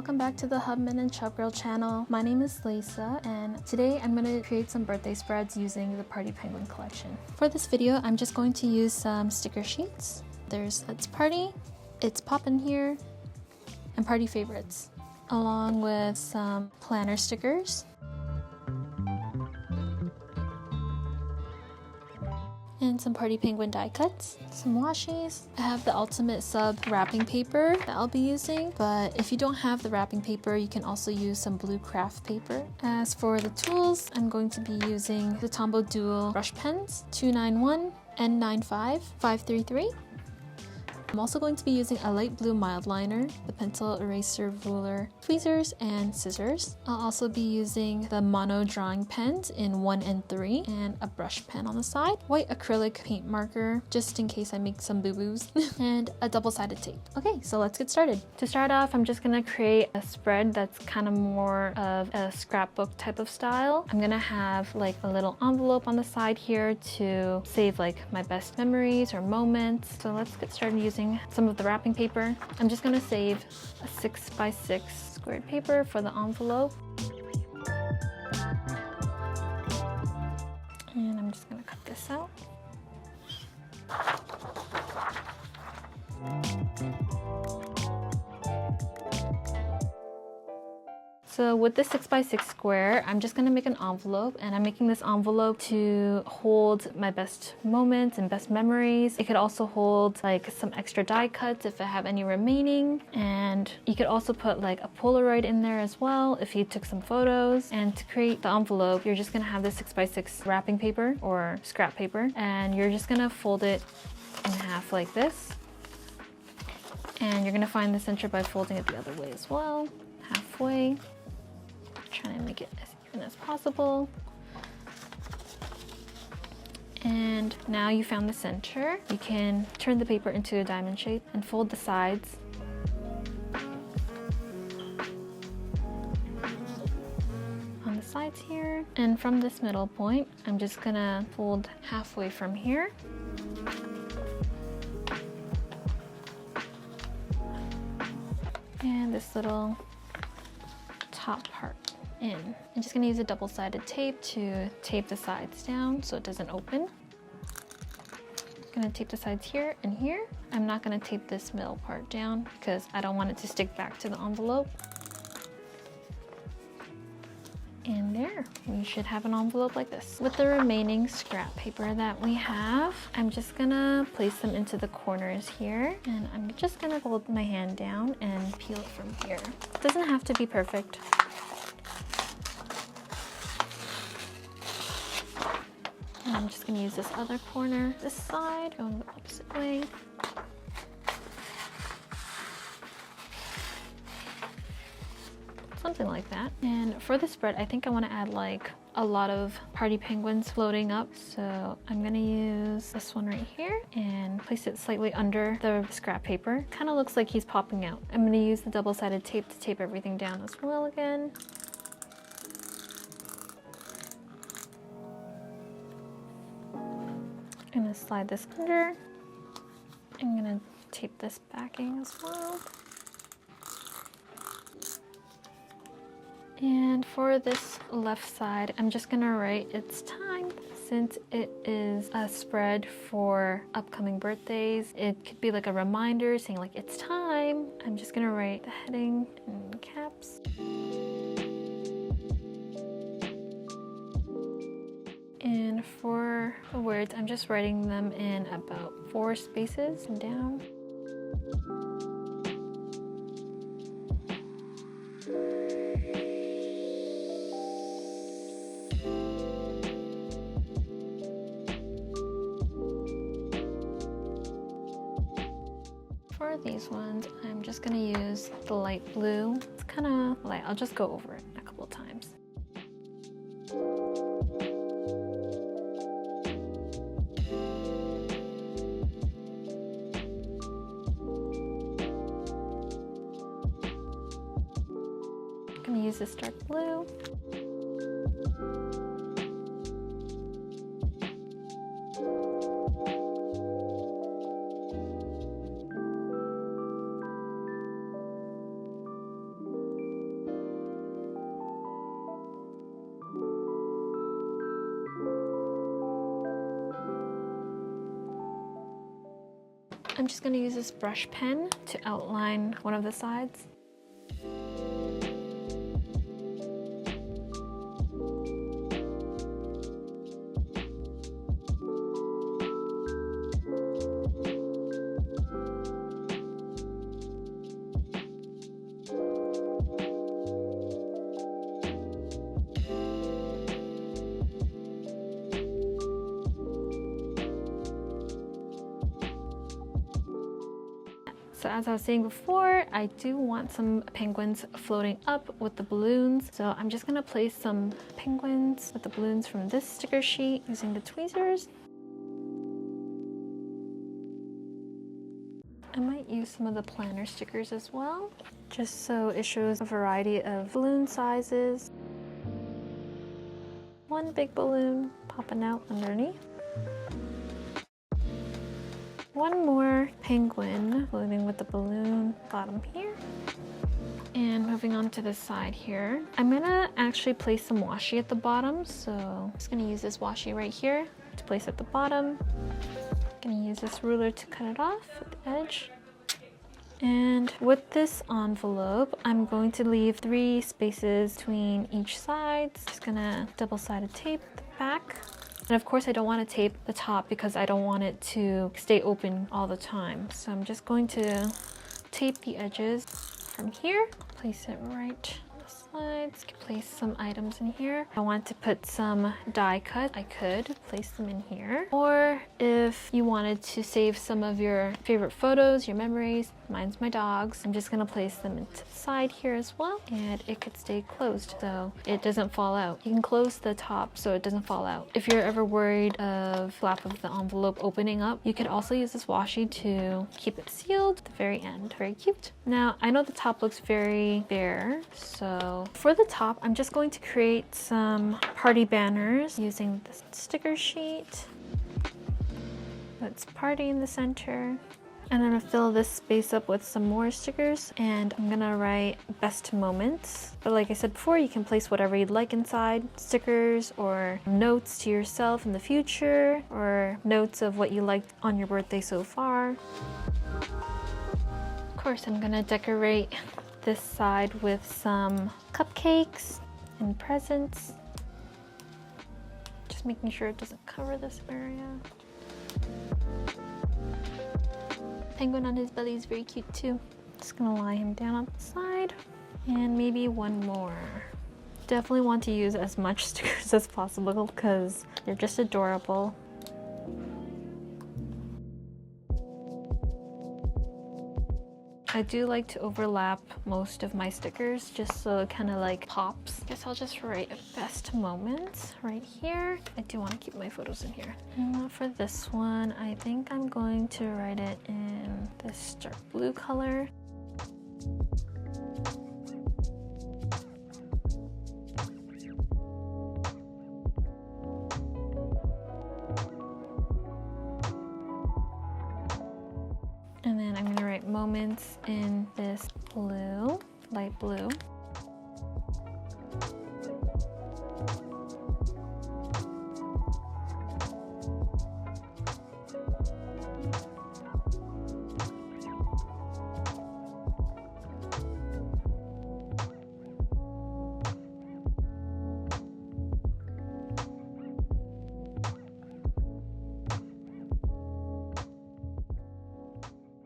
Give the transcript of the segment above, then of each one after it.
welcome back to the Hubman and Chubgirl channel. My name is Lisa and today I'm going to create some birthday spreads using the Party Penguin collection. For this video, I'm just going to use some sticker sheets. There's Let's Party, It's Poppin' Here, and Party Favorites, along with some planner stickers, and some Party Penguin die cuts, some washies. I have the Ultimate Sub wrapping paper that I'll be using, but if you don't have the wrapping paper, you can also use some blue craft paper. As for the tools, I'm going to be using the Tombow Dual brush pens, 291, N95, 533. I'm also going to be using a light blue Mildliner, the pencil eraser ruler, tweezers, and scissors. I'll also be using the mono drawing pens in 1 and 3 and a brush pen on the side, white acrylic paint marker just in case I make some boo-boos, and a double-sided tape. Okay, so let's get started. To start off, I'm just gonna create a spread that's kind of more of a scrapbook type of style. I'm gonna have like a little envelope on the side here to save like my best memories or moments. So let's get started using some of the wrapping paper. I'm just going to save a 6x6 squared paper for the envelope. And I'm just going to cut this out. So with this 6x6 square, I'm just gonna make an envelope, and I'm making this envelope to hold my best moments and best memories. It could also hold like some extra die cuts if I have any remaining, and you could also put like a Polaroid in there as well if you took some photos. And to create the envelope, you're just gonna have this 6x6 wrapping paper or scrap paper, and you're just gonna fold it in half like this. And you're gonna find the center by folding it the other way as well, halfway. Trying to make it as even as possible. And now you found the center. You can turn the paper into a diamond shape and fold the sides. On the sides here. And from this middle point, I'm just gonna fold halfway from here. And this little top part in. I'm just going to use a double-sided tape to tape the sides down so it doesn't open. I'm going to tape the sides here and here. I'm not going to tape this middle part down because I don't want it to stick back to the envelope. And there, we should have an envelope like this. With the remaining scrap paper that we have, I'm just gonna place them into the corners here, and I'm just gonna hold my hand down and peel it from here. It doesn't have to be perfect. And I'm just gonna use this other corner, this side, going the opposite way. Something like that. And for the spread, I think I want to add like a lot of Party Penguins floating up. So I'm going to use this one right here and place it slightly under the scrap paper. Kind of looks like he's popping out. I'm going to use the double-sided tape to tape everything down as well again. I'm going to slide this under. I'm going to tape this backing as well. And for this left side, I'm just gonna write "It's time." Since it is a spread for upcoming birthdays, it could be like a reminder saying like "It's time." I'm just gonna write the heading in caps. And for the words, I'm just writing them in about 4 spaces and down. For these ones, I'm just gonna use the light blue. It's kind of light. I'll just go over it a couple of times. I'm gonna use this dark blue. I'm just going to use this brush pen to outline one of the sides. So as I was saying before, I do want some penguins floating up with the balloons. So I'm just gonna place some penguins with the balloons from this sticker sheet using the tweezers. I might use some of the planner stickers as well, just so it shows a variety of balloon sizes. One big balloon popping out underneath. One more penguin floating with the balloon bottom here. And moving on to the side here, I'm gonna actually place some washi at the bottom. So I'm just gonna use this washi right here to place at the bottom. I'm gonna use this ruler to cut it off at the edge. And with this envelope, I'm going to leave 3 spaces between each side. Just gonna double-sided tape the back. And of course I don't want to tape the top because I don't want it to stay open all the time. So I'm just going to tape the edges from here, place it right on the sides, place some items in here. If I want to put some die cut, I could place them in here. Or if you wanted to save some of your favorite photos, your memories, mine's my dog's, I'm just gonna place them into the side here as well, and it could stay closed so it doesn't fall out. You can close the top so it doesn't fall out. If you're ever worried of flap of the envelope opening up, you could also use this washi to keep it sealed at the very end. Very cute. Now I know the top looks very bare, so for the top I'm just going to create some party banners using this sticker sheet. Let's party in the center. And I'm gonna fill this space up with some more stickers, and I'm gonna write best moments. But like I said before, you can place whatever you'd like inside, stickers or notes to yourself in the future, or notes of what you liked on your birthday so far. Of course, I'm gonna decorate this side with some cupcakes and presents. Just making sure it doesn't cover this area. Penguin on his belly is very cute too. Just gonna lie him down on the side, and maybe one more. Definitely want to use as much stickers as possible because they're just adorable. I do like to overlap most of my stickers just so it kind of like pops. Guess I'll just write a best moment right here. I do want to keep my photos in here. And for this one, I think I'm going to write it in this dark blue color. And then I'm gonna write moments in this blue, light blue.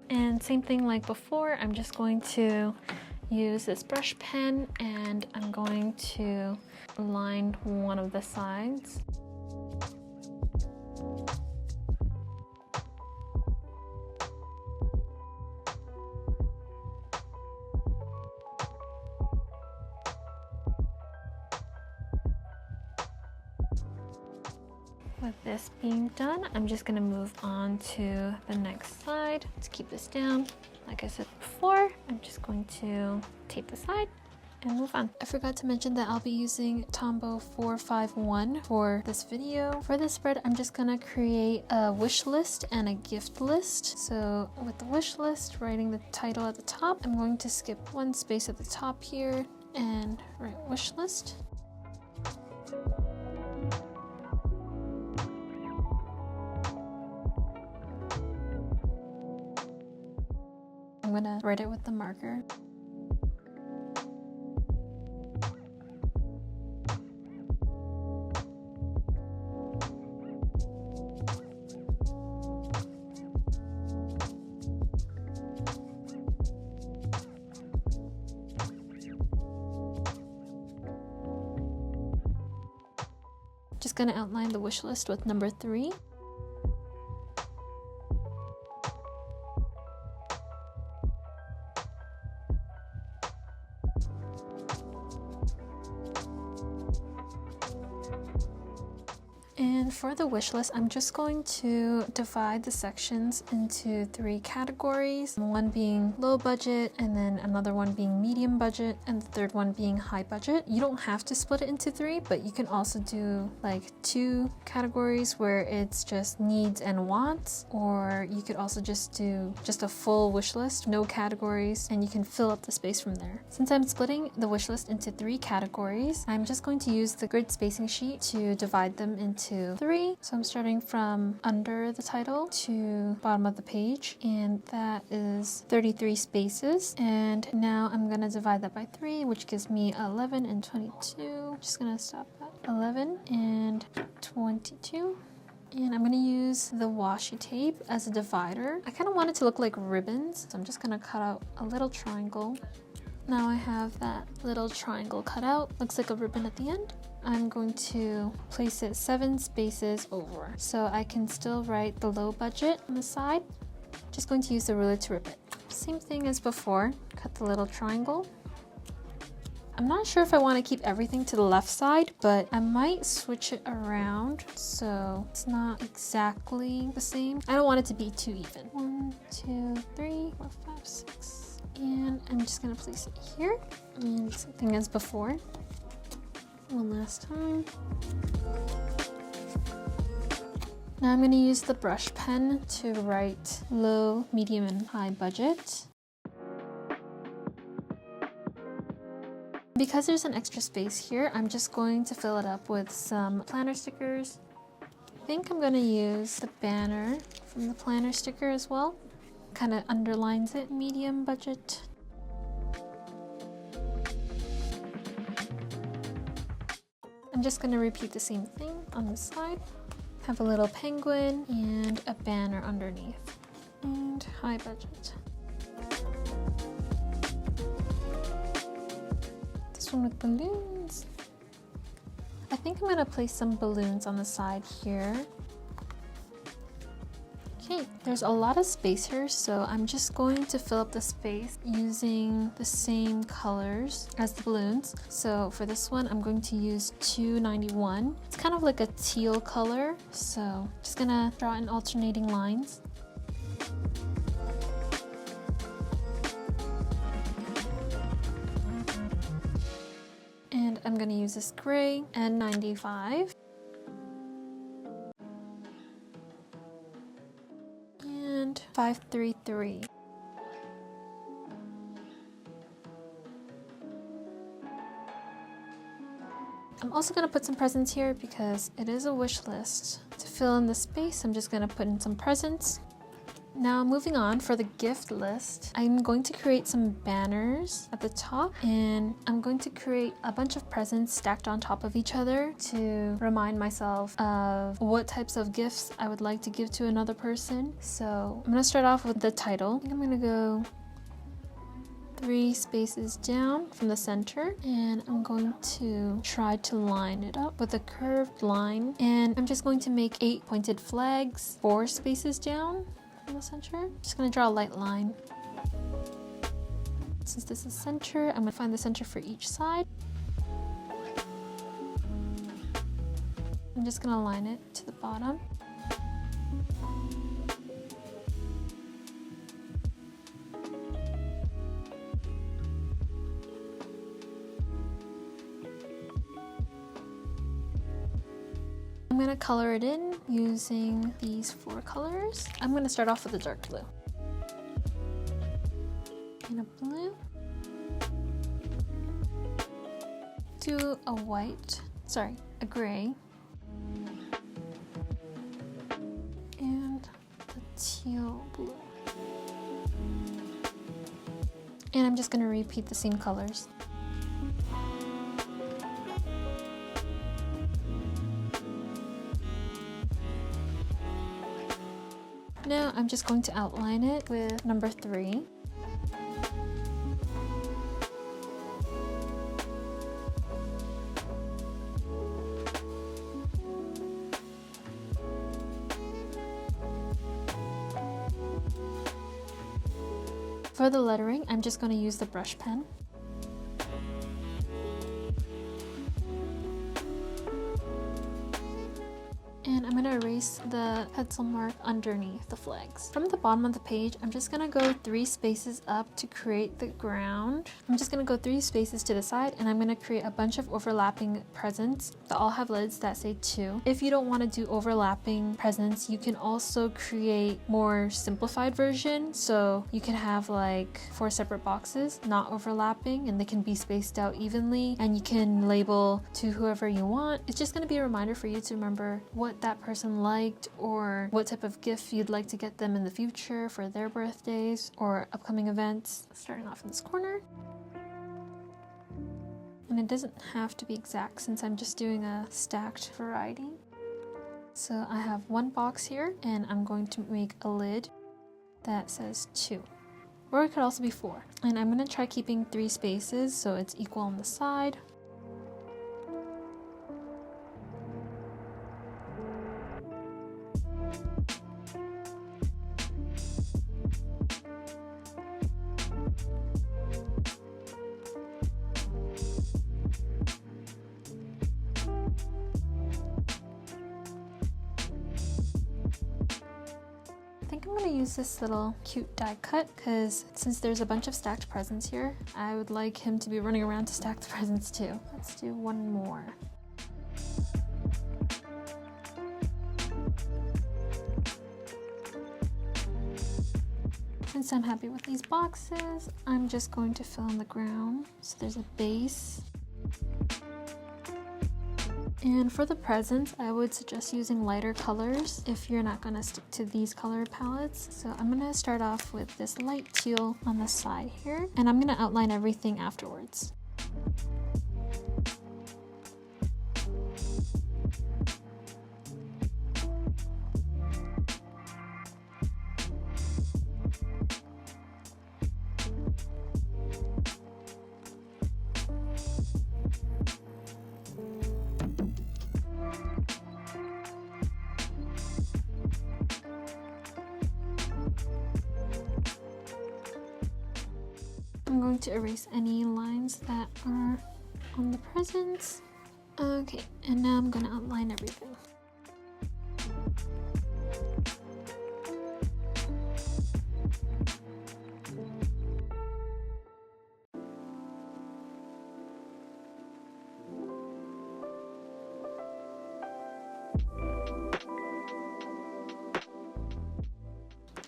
And same thing like before, I'm just going to use this brush pen and I'm going to line one of the sides. With this being done, I'm just going to move on to the next side. Let's keep this down. Like I said before, I'm just going to tape the side and move on. I forgot to mention that I'll be using Tombow 451 for this video. For this spread, I'm just going to create a wish list and a gift list. So with the wish list, writing the title at the top, I'm going to skip one space at the top here and write wish list. gonna write it with the marker. Just gonna outline the wish list with number 3. And for the wish list, I'm just going to divide the sections into 3 categories. One being low budget, and then another one being medium budget, and the third one being high budget. You don't have to split it into 3, but you can also do like 2 categories where it's just needs and wants, or you could also just do just a full wish list, no categories, and you can fill up the space from there. Since I'm splitting the wish list into 3 categories, I'm just going to use the grid spacing sheet to divide them into 3. So I'm starting from under the title to bottom of the page, and that is 33 spaces. And now I'm gonna divide that by 3, which gives me 11 and 22. Just gonna stop at 11 and 22. And I'm gonna use the washi tape as a divider. I kind of want it to look like ribbons, so I'm just gonna cut out a little triangle. Now I have that little triangle cut out. Looks like a ribbon at the end. I'm going to place it 7 spaces over, so I can still write the low budget on the side. Just going to use the ruler to rip it. Same thing as before, cut the little triangle. I'm not sure if I want to keep everything to the left side, but I might switch it around so it's not exactly the same. I don't want it to be too even. 1, 2, 3, 4, 5, 6. And I'm just gonna place it here. And same thing as before. One last time. Now I'm going to use the brush pen to write low, medium, and high budget. Because there's an extra space here, I'm just going to fill it up with some planner stickers. I think I'm going to use the banner from the planner sticker as well. Kind of underlines it, medium budget. I'm just going to repeat the same thing on the side. Have a little penguin and a banner underneath. And high budget. This one with balloons. I think I'm going to place some balloons on the side here. Okay, there's a lot of space here, so I'm just going to fill up the space using the same colors as the balloons. So for this one, I'm going to use 291. It's kind of like a teal color, so just gonna draw in alternating lines. And I'm gonna use this gray N95. 533. I'm also going to put some presents here because it is a wish list. To fill in the space, I'm just going to put in some presents. Now moving on, for the gift list, I'm going to create some banners at the top, and I'm going to create a bunch of presents stacked on top of each other to remind myself of what types of gifts I would like to give to another person. So I'm going to start off with the title. I think I'm going to go 3 spaces down from the center, and I'm going to try to line it up with a curved line, and I'm just going to make 8 pointed flags 4 spaces down in the center. Just gonna draw a light line. Since this is center, I'm gonna find the center for each side. I'm just gonna line it to the bottom. I'm going to color it in using these 4 colors. I'm going to start off with a dark blue. And a blue. Do a white, sorry, a gray. And the teal blue. And I'm just going to repeat the same colors. Now I'm just going to outline it with number 3. For the lettering, I'm just going to use the brush pen. And I'm going to erase the pencil mark underneath the flags. From the bottom of the page, I'm just going to go 3 spaces up to create the ground. I'm just going to go 3 spaces to the side, and I'm going to create a bunch of overlapping presents that all have lids that say 2. If you don't want to do overlapping presents, you can also create more simplified version. So you can have like 4 separate boxes, not overlapping, and they can be spaced out evenly, and you can label to whoever you want. It's just going to be a reminder for you to remember what that person liked or what type of gift you'd like to get them in the future for their birthdays or upcoming events. Starting off in this corner. And it doesn't have to be exact since I'm just doing a stacked variety. So I have 1 box here, and I'm going to make a lid that says 2. Or it could also be 4. And I'm going to try keeping 3 spaces so it's equal on the side. I'm going to use this little cute die cut because since there's a bunch of stacked presents here, I would like him to be running around to stack the presents too. Let's do 1 more. Since I'm happy with these boxes, I'm just going to fill in the ground. So there's a base. And for the presents, I would suggest using lighter colors if you're not going to stick to these color palettes. So I'm going to start off with this light teal on the side here, and I'm going to outline everything afterwards. I'm going to erase any lines that are on the presents. Okay, and now I'm going to outline everything.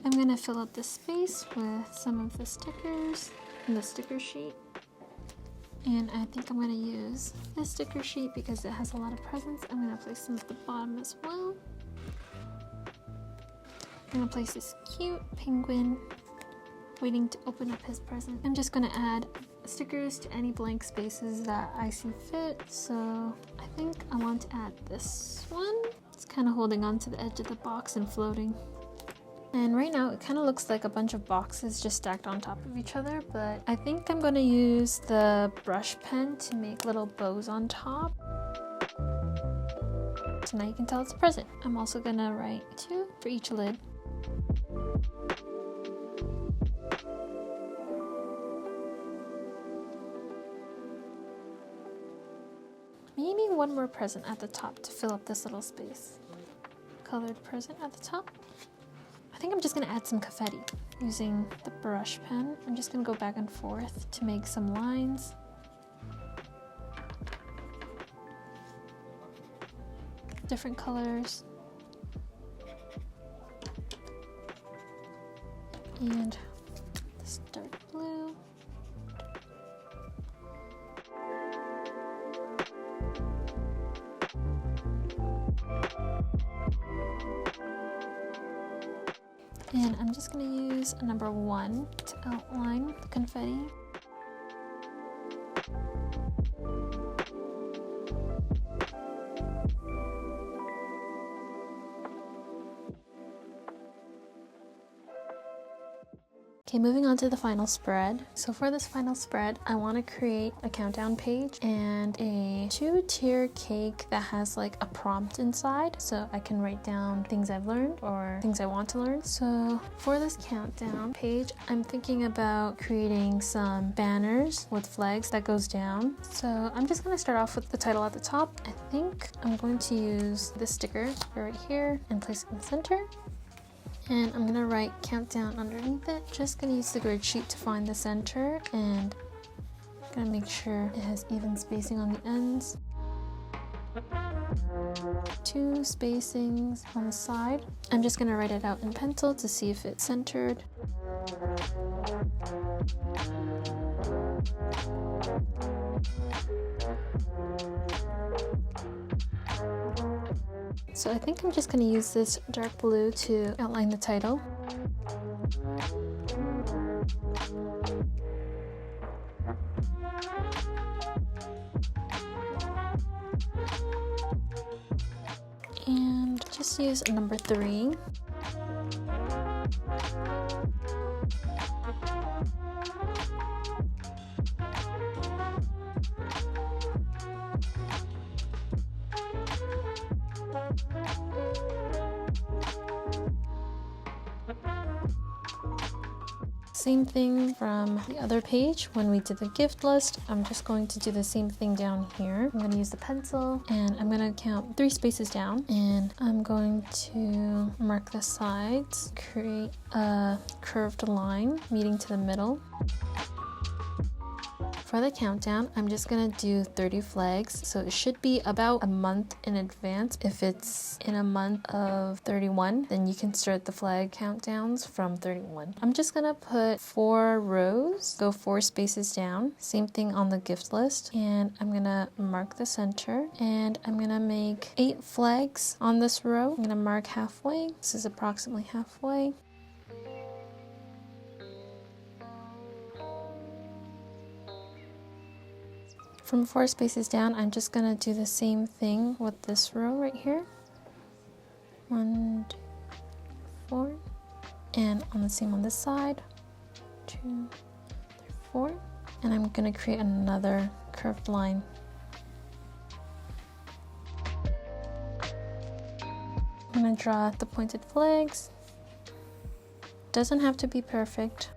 I'm going to fill up the space with some of the stickers and the sticker sheet. And I think I'm going to use this sticker sheet because it has a lot of presents. I'm going to place them at the bottom as well. I'm going to place this cute penguin waiting to open up his present. I'm just going to add stickers to any blank spaces that I see fit. So I think I want to add this one. It's kind of holding on to the edge of the box and floating. And right now it kind of looks like a bunch of boxes just stacked on top of each other, but I think I'm going to use the brush pen to make little bows on top. So now you can tell it's a present. I'm also going to write 2 for each lid. Maybe 1 more present at the top to fill up this little space. Colored present at the top. I think I'm just going to add some confetti using the brush pen. I'm just going to go back and forth to make some lines. Different colors. And this dark blue. And I'm just going to use a number 1 to outline the confetti. Okay, moving on to the final spread. So for this final spread, I want to create a countdown page and a 2-tier cake that has like a prompt inside, so I can write down things I've learned or things I want to learn. So for this countdown page, I'm thinking about creating some banners with flags that goes down. So I'm just going to start off with the title at the top. I think I'm going to use this sticker right here and place it in the center. And I'm gonna write countdown underneath it. Just gonna use the grid sheet to find the center, and gonna make sure it has even spacing on the ends. 2 spacings on the side. I'm just gonna write it out in pencil to see if it's centered. So I think I'm just going to use this dark blue to outline the title. And just use a number 3. Same thing from the other page when we did the gift list. I'm just going to do the same thing down here. I'm going to use the pencil and I'm going to count 3 spaces down, and I'm going to mark the sides, create a curved line meeting to the middle. For the countdown, I'm just gonna do 30 flags, so it should be about a month in advance. If it's in a month of 31, then you can start the flag countdowns from 31. I'm just gonna put 4 rows, go 4 spaces down. Same thing on the gift list, and I'm gonna mark the center, and I'm gonna make 8 flags on this row. I'm gonna mark halfway. This is approximately halfway. From 4 spaces down, I'm just gonna do the same thing with this row right here. 1, 2, 4. And on the same on this side. 2, 3, 4. And I'm gonna create another curved line. I'm gonna draw the pointed flags. Doesn't have to be perfect.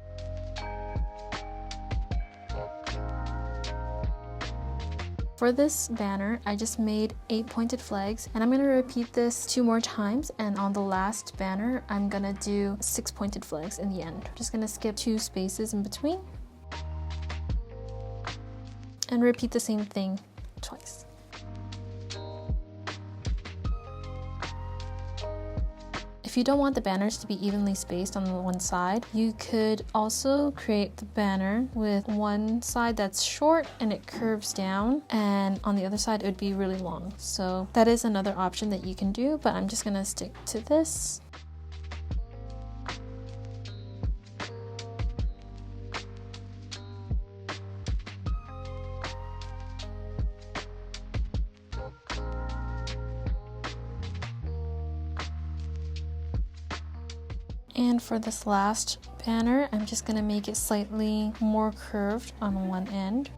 For this banner, I just made 8 pointed flags, and I'm going to repeat this 2 more times, and on the last banner, I'm going to do 6 pointed flags in the end. I'm just going to skip 2 spaces in between and repeat the same thing twice. If you don't want the banners to be evenly spaced on the one side, you could also create the banner with one side that's short and it curves down, and on the other side it would be really long. So that is another option that you can do, but I'm just gonna stick to this. And for this last banner, I'm just going to make it slightly more curved on one end.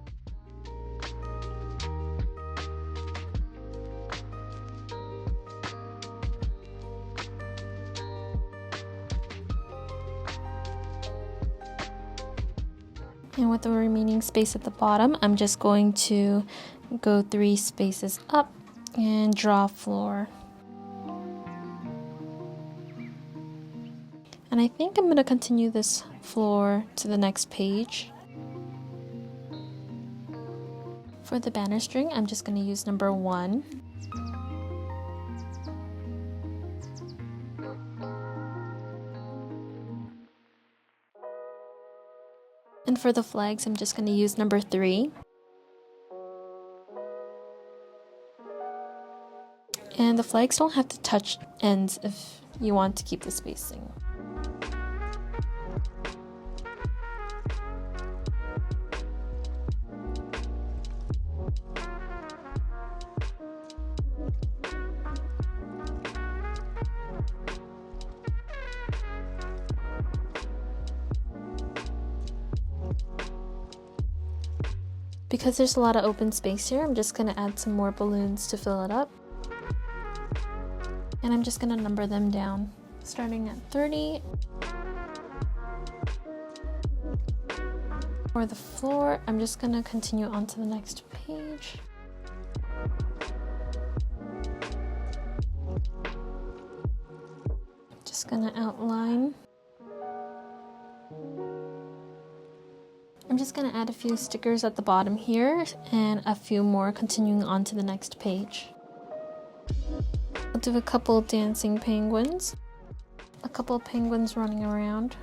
And with the remaining space at the bottom, I'm just going to go 3 spaces up and draw a floor. And I think I'm going to continue this floor to the next page. For the banner string, I'm just going to use number 1. And for the flags, I'm just going to use number 3. And the flags don't have to touch ends if you want to keep the spacing. Because there's a lot of open space here, I'm just gonna add some more balloons to fill it up. And I'm just gonna number them down, starting at 30. For the floor, I'm just gonna continue on to the next page. Just gonna outline. I'm just gonna add a few stickers at the bottom here and a few more continuing on to the next page. I'll do a couple dancing penguins, a couple penguins running around,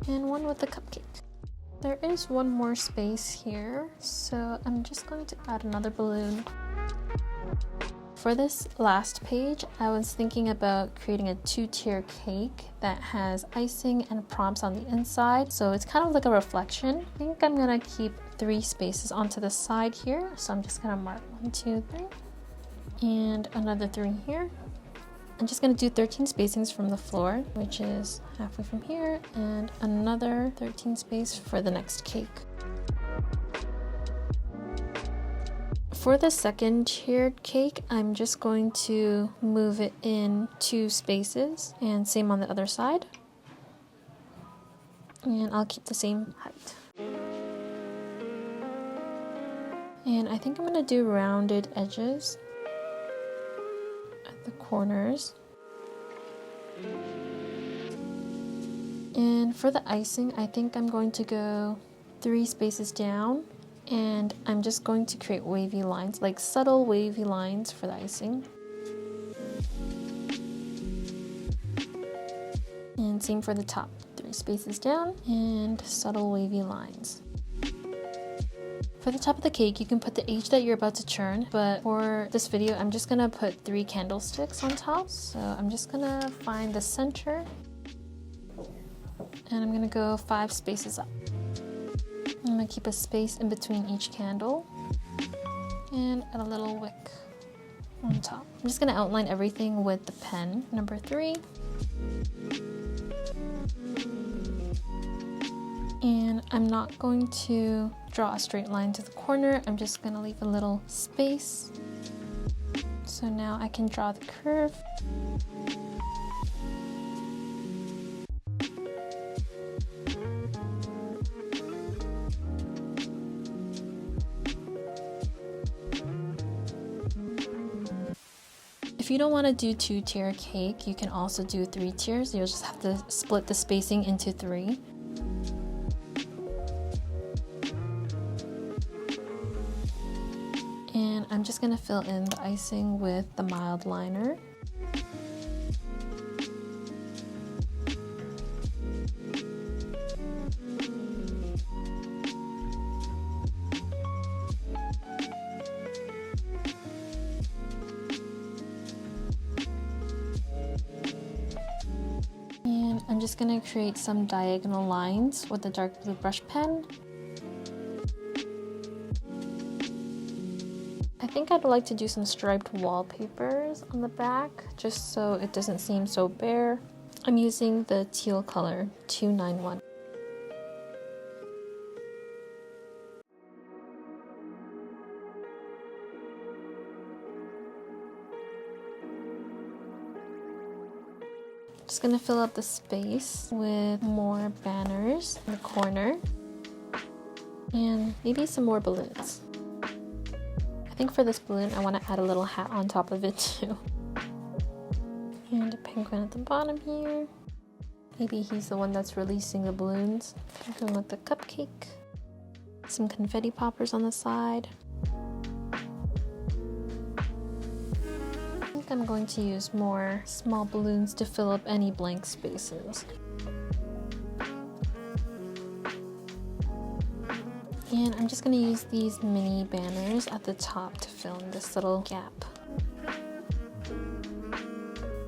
and one with a cupcake. There is one more space here, so I'm just going to add another balloon. For this last page, I was thinking about creating a 2-tier cake that has icing and prompts on the inside, so it's kind of like a reflection. I think I'm gonna keep 3 spaces onto the side here, so I'm just gonna mark 1, 2, 3, and another 3 here. I'm just gonna do 13 spacings from the floor, which is halfway from here, and another 13 space for the next cake. For the second tiered cake, I'm just going to move it in 2 spaces, and same on the other side. And I'll keep the same height. And I think I'm gonna do rounded edges at the corners. And for the icing, I think I'm going to go 3 spaces down, and I'm just going to create wavy lines, like subtle wavy lines for the icing. And same for the top, 3 spaces down and subtle wavy lines. For the top of the cake, you can put the age that you're about to churn, but for this video, I'm just gonna put 3 candlesticks on top. So I'm just gonna find the center, and I'm gonna go 5 spaces up. I'm gonna keep a space in between each candle and add a little wick on top. I'm just gonna outline everything with the pen, number 3. And I'm not going to draw a straight line to the corner. I'm just gonna leave a little space. So now I can draw the curve. If you don't want to do 2-tier cake, you can also do 3 tiers. You'll just have to split the spacing into 3. And I'm just going to fill in the icing with the Mildliner. And I'm just going to create some diagonal lines with the dark blue brush pen. I think I'd like to do some striped wallpapers on the back, just so it doesn't seem so bare. I'm using the teal color 291. Just gonna fill up the space with more banners in the corner and maybe some more balloons. I think for this balloon I want to add a little hat on top of it too. And a penguin at the bottom here. Maybe he's the one that's releasing the balloons. Penguin with the cupcake. Some confetti poppers on the side. I think I'm going to use more small balloons to fill up any blank spaces. And I'm just going to use these mini banners at the top to fill in this little gap.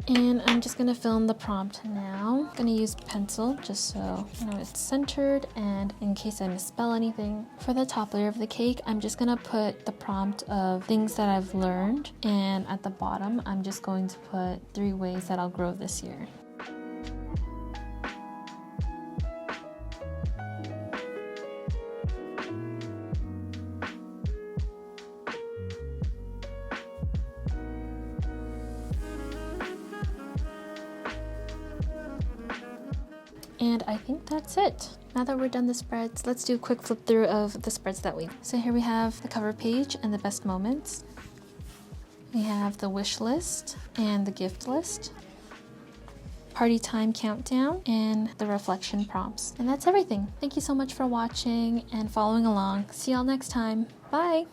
And I'm just going to fill in the prompt now. I'm going to use pencil just so you know it's centered and in case I misspell anything. For the top layer of the cake, I'm just going to put the prompt of things that I've learned, and at the bottom I'm just going to put 3 ways that I'll grow this year. And I think that's it. Now that we're done the spreads, let's do a quick flip through of the spreads that week. So here we have the cover page and the best moments. We have the wish list and the gift list, party time countdown, and the reflection prompts. And that's everything. Thank you so much for watching and following along. See y'all next time. Bye!